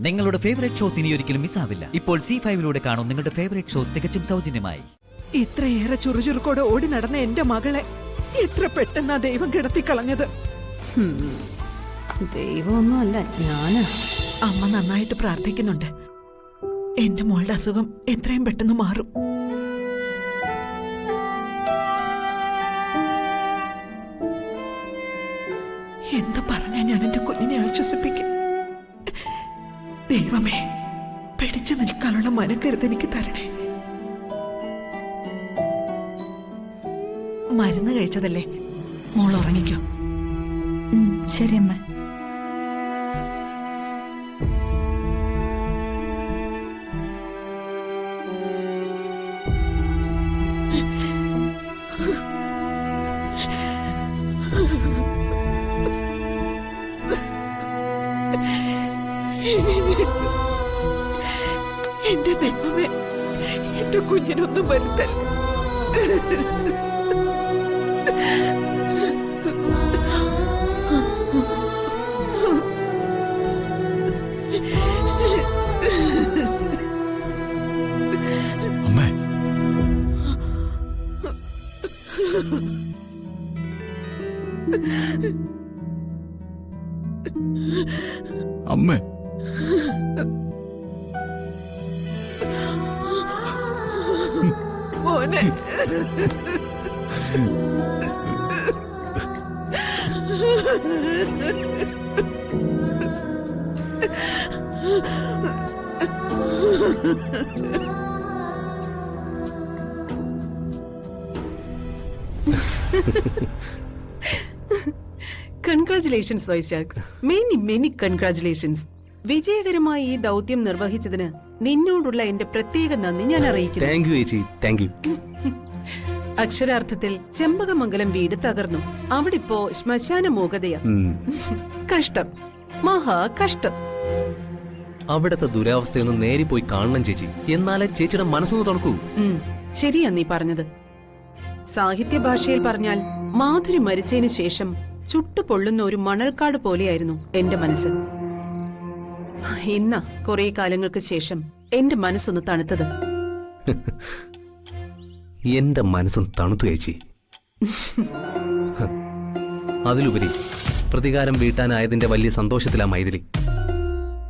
നിങ്ങളുടെ favourite shows ഇനി ഒരിക്കലും മിസ്സാവില്ല. ഇപ്പോൾ C5 കാണും നിങ്ങളുടെ ഫേവറേറ്റ് ഷോസ് തികച്ചും സൗജന്യമായി. ഇത്രയേറെ ചുറുചുറുക്കോടെ ഓടി നടന്ന എന്റെ മകളെ എത്ര പെട്ടെന്നാ ദൈവം കിടത്തിക്കളഞ്ഞത്. ദൈവമൊന്നുമല്ല, ഞാന്. അമ്മ നന്നായിട്ട് പ്രാർത്ഥിക്കുന്നുണ്ട്. എന്റെ മോളുടെ അസുഖം എത്രയും പെട്ടെന്ന് മാറും. എന്ത് പറഞ്ഞാ ഞാൻ എന്റെ കുഞ്ഞിനെ ആശ്വസിപ്പിക്കും? ദൈവമേ, പിടിച്ചു നിൽക്കാനുള്ള മനക്കരുത് എനിക്ക് തരണേ. മരുന്ന് കഴിച്ചതല്ലേ, മോൾ ഉറങ്ങിക്കോ. ശരി അമ്മ. എന്റെ ദൈവമേ, എന്റെ കുഞ്ഞിനൊന്നും വരുത്തല്ല. അമ്മേ, അമ്മേ, മോനെ, കൺഗ്രാറ്റുലേഷൻസ് വൈശാഖ്, മെനി കൺഗ്രാറ്റുലേഷൻസ്. വിജയകരമായി ഈ ദൗത്യം നിർവഹിച്ചതിന് നിന്നോടുള്ള എന്റെ പ്രത്യേക നന്ദി ഞാൻ അറിയിക്കുന്നു. താങ്ക് യു ചേച്ചി, താങ്ക് യു. അക്ഷരാർത്ഥത്തിൽ ചെമ്പകമംഗലം വീട് തകർന്നു. അവിടിപ്പോ ശ്മശാന മൂകതയാ. കഷ്ടം, മഹാ കഷ്ടം. അവിടത്തെ ദുരാവസ്ഥയൊന്ന് നേരി പോയി കാണണം ചേച്ചി, എന്നാലേ ചേച്ചിയുടെ മനസ്സൊന്ന് തുറക്കൂ. ശരിയാ നീ പറഞ്ഞത്. സാഹിത്യ ഭാഷയിൽ പറഞ്ഞാൽ മാധുരി മരിച്ചതിന് ശേഷം ചുട്ടുപൊള്ളുന്ന ഒരു മണൽക്കാട് പോലെയായിരുന്നു എന്റെ മനസ്സ്. ഇന്ന കുറെ കാലങ്ങൾക്ക് ശേഷം എന്റെ മനസ്സൊന്ന് തണുത്തത്. എന്റെ മനസ്സും തണുത്തു ചേച്ചി. അതിലുപരി പ്രതികാരം വീട്ടാനായതിന്റെ വലിയ സന്തോഷത്തിലാ മൈഥിലി.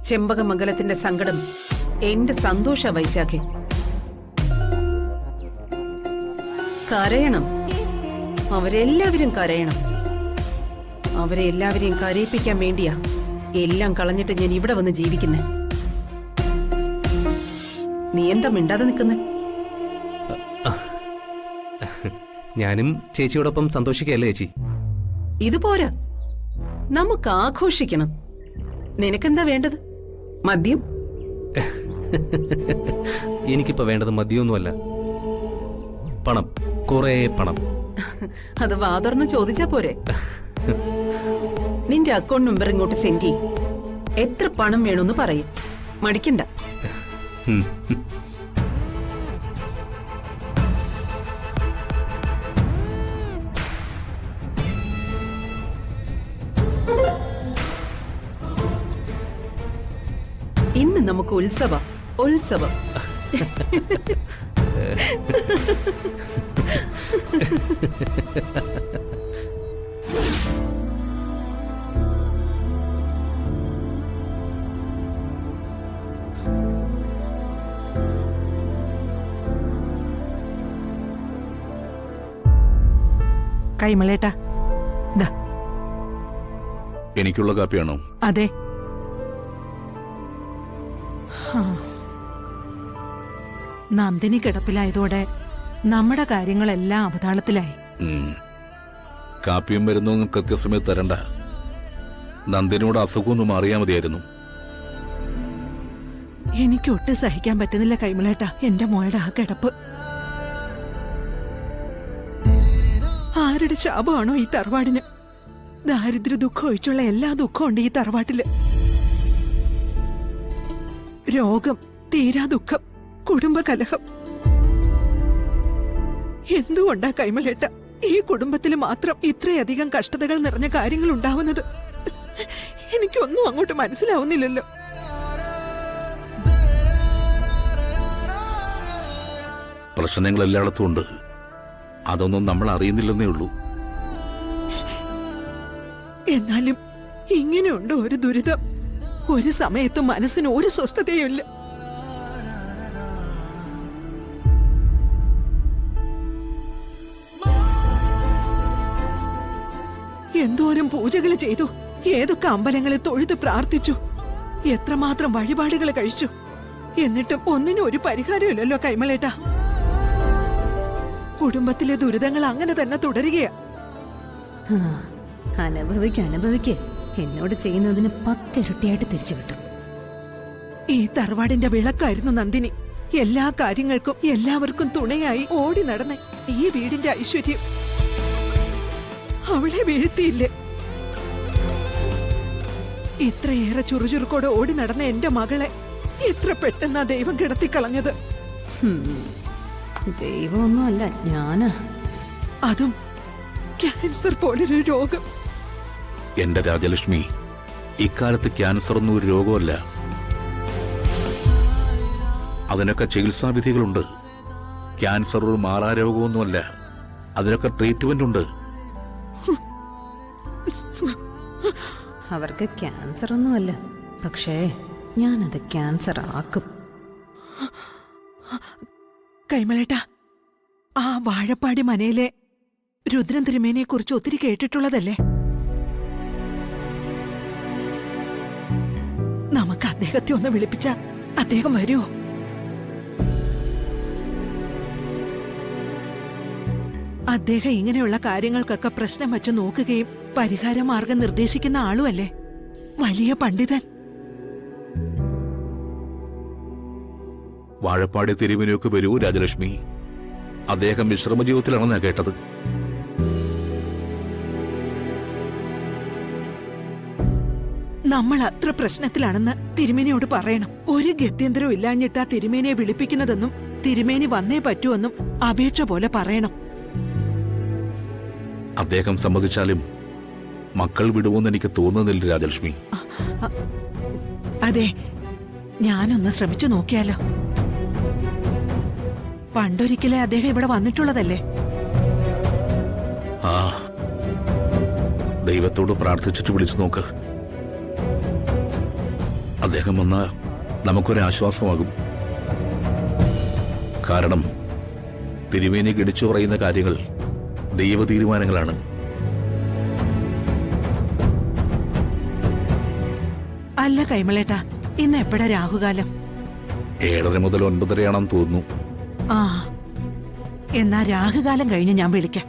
ചെമ്പകമംഗലത്തിന്റെ സങ്കടം എന്റെ സന്തോഷ വൈശാഖെ. കരയണം, അവരെല്ലാവരും കരയണം. അവരെ എല്ലാവരെയും കരയിപ്പിക്കാൻ വേണ്ടിയാ എല്ലാം കളഞ്ഞിട്ട് ഞാൻ ഇവിടെ വന്ന് ജീവിക്കുന്നേ. നീ എന്താ മിണ്ടാതെ നിൽക്കുന്നേ? ഞാനും ചേച്ചിയോടൊപ്പം സന്തോഷിക്കല്ലേ ചേച്ചി? ഇതുപോരാ, നമുക്ക് ആഘോഷിക്കണം. നിനക്കെന്താ വേണ്ടത്? മദ്യം? എനിക്കിപ്പോ വേണ്ടത് മദ്യമൊന്നുമല്ല, പണം, കുറേ പണം. അത് വാതുറന്ന് ചോദിച്ചാ പോരെ? നിന്റെ അക്കൗണ്ട് നമ്പർ ഇങ്ങോട്ട് സെൻഡ് ചെയ്യും. എത്ര പണം വേണമെന്ന് പറയും, മടിക്കണ്ട. ഇന്ന് നമുക്ക് ഉത്സവം. കൈമളേട്ടാ, ദാ. എനിക്കുള്ള കാപ്പിയാണോ? അതെ. നന്ദിനി കിടപ്പിലായതോടെ നമ്മുടെ കാര്യങ്ങളെല്ലാം അവതാളത്തിലായി. കാപ്പിയും മരുന്നൊന്നും കൃത്യസമയത്ത് തരണ്ട. നന്ദിനോട് അസുഖമൊന്നും അറിയാൻ മതിയായിരുന്നു. എനിക്കൊട്ടും സഹിക്കാൻ പറ്റുന്നില്ല കൈമളേട്ടാ, എന്റെ മോളുടെ ആ കിടപ്പ്. ആരുടെ ശാപമാണോ ഈ തറവാടിന്? ദാരിദ്ര്യ ദുഃഖം ഒഴിച്ചുള്ള എല്ലാ ദുഃഖവും ഉണ്ട് ഈ തറവാട്ടില്. രോഗം, തീരാ ദുഃഖം, കുടുംബകലഹം. എന്തുകൊണ്ടാ കൈമളേട്ട ഈ കുടുംബത്തിൽ മാത്രം ഇത്രയധികം കഷ്ടതകൾ നിറഞ്ഞ കാര്യങ്ങൾ ഉണ്ടാവുന്നത്? എനിക്കൊന്നും അങ്ങോട്ട് മനസ്സിലാവുന്നില്ലല്ലോ. പ്രശ്നങ്ങൾ എല്ലായിടത്തും ഉണ്ട്. അതൊന്നും നമ്മൾ അറിയുന്നില്ലെന്നേ ഉള്ളൂ. എന്നാലും ഇങ്ങനെയുണ്ട് ഒരു ദുരിതം. ഒരു സമയത്ത് മനസ്സിന് ഒരു സ്വസ്ഥതയുമില്ല. എന്തോരം പൂജകൾ ചെയ്തു, ഏതൊക്കെ അമ്പലങ്ങളിൽ തൊഴുത് പ്രാർത്ഥിച്ചു, എത്രമാത്രം വഴിപാടുകൾ കഴിച്ചു. എന്നിട്ടും ഒന്നിനും ഒരു പരിഹാരമില്ലല്ലോ കൈമളേട്ടാ. കുടുംബത്തിലെ ദുരിതങ്ങൾ അങ്ങനെ തന്നെ തുടരുകയാ. അനുഭവിക്ക്. എന്നോട് ചെയ്യുന്നതിന് 10 ഇരട്ടിയായിട്ട് തിരിച്ചു കിട്ടും. ഈ തറവാടിന്റെ വിളക്കായിരുന്നു നന്ദിനി. എല്ലാ കാര്യങ്ങൾക്കും എല്ലാവർക്കും തുണയായി ഓടി നടന്ന ഈ വീടിന്റെ ഐശ്വര്യം അവളെ വീഴ്ത്തിയില്ലേ? ഇത്രയേറെ ചുറുചുറുക്കോടെ ഓടി നടന്ന എന്റെ മകളെ എത്ര പെട്ടെന്നാ ദൈവം കിടത്തിക്കളഞ്ഞത്. ദൈവമൊന്നുമല്ല, ഞാനാ. അതും ക്യാൻസർ പോലൊരു രോഗം. എന്റെ രാജലക്ഷ്മി, ഇക്കാലത്ത് ക്യാൻസർ ഒന്നും ഒരു രോഗമല്ല. അതിനൊക്കെ ചികിത്സാവിധികളുണ്ട്. ക്യാൻസർ ഒരു മാറാരോഗമൊന്നുമല്ല. അതിനൊക്കെ ട്രീറ്റ്മെന്റ് ഉണ്ട്. അവർക്ക് ക്യാൻസർ ഒന്നുമല്ല, പക്ഷേ ഞാനത് ക്യാൻസർ ആക്കും. കൈമളേട്ടാ, ആ വാഴപ്പാടി മനയിലെ രുദ്രൻ തിരുമേനിയെ കുറിച്ച് ഒത്തിരി കേട്ടിട്ടുള്ളതല്ലേ? നമുക്ക് അദ്ദേഹത്തെ ഒന്ന് വിളിപ്പിച്ച അദ്ദേഹം വരുമോ? അദ്ദേഹം ഇങ്ങനെയുള്ള കാര്യങ്ങൾക്കൊക്കെ പ്രശ്നം വച്ച് നോക്കുകയും പരിഹാര മാർഗം നിർദ്ദേശിക്കുന്ന ആളുമല്ലേ, വലിയ പണ്ഡിതൻ. വാഴപ്പാടി തിരുമേനിയൊക്കെ വരൂ രാജലക്ഷ്മി. അദ്ദേഹം വിശ്രമ ജീവിതത്തിലാണെന്നാ കേട്ടത്. നമ്മൾ അത്ര പ്രശ്നത്തിലാണെന്ന് തിരുമേനിയോട് പറയണം. ഒരു ഗത്യന്തരവും ഇല്ലാഞ്ഞിട്ടാ തിരുമേനിയെ വിളിപ്പിക്കുന്നതെന്നും തിരുമേനി വന്നേ പറ്റൂവെന്നും അപേക്ഷ പോലെ പറയണം. അദ്ദേഹം സമ്മതിച്ചാലും മക്കൾ വിടുമെന്ന് എനിക്ക് തോന്നുന്നില്ല രാജലക്ഷ്മി. അതെ, ഞാനൊന്ന് ശ്രമിച്ചു നോക്കിയാലോ. പണ്ടൊരിക്കലേ അദ്ദേഹം ഇവിടെ വന്നിട്ടുള്ളതല്ലേ? ആ, ദൈവത്തോട് പ്രാർത്ഥിച്ചിട്ട് വിളിച്ചു നോക്ക്. അദ്ദേഹം വന്നാൽ നമുക്കൊരാശ്വാസമാകും. കാരണം തിരുമേനി ഗണിച്ചു പറയുന്ന കാര്യങ്ങൾ ദൈവ തീരുമാനങ്ങളാണ്. അല്ല കൈമളേട്ടാ, ഇന്ന് എപ്പോഴാ രാഹുകാലം? 7:30 മുതൽ 9:30 തോന്നുന്നു. ആ, എന്നാ രാഹുകാലം കഴിഞ്ഞ് ഞാൻ വിളിക്കാം.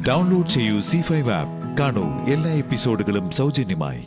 ഡൗൺലോഡ് ചെയ്യൂ C5 ആപ്പ്. കാണൂ എല്ലാ എപ്പിസോഡുകളും സൗജന്യമായി.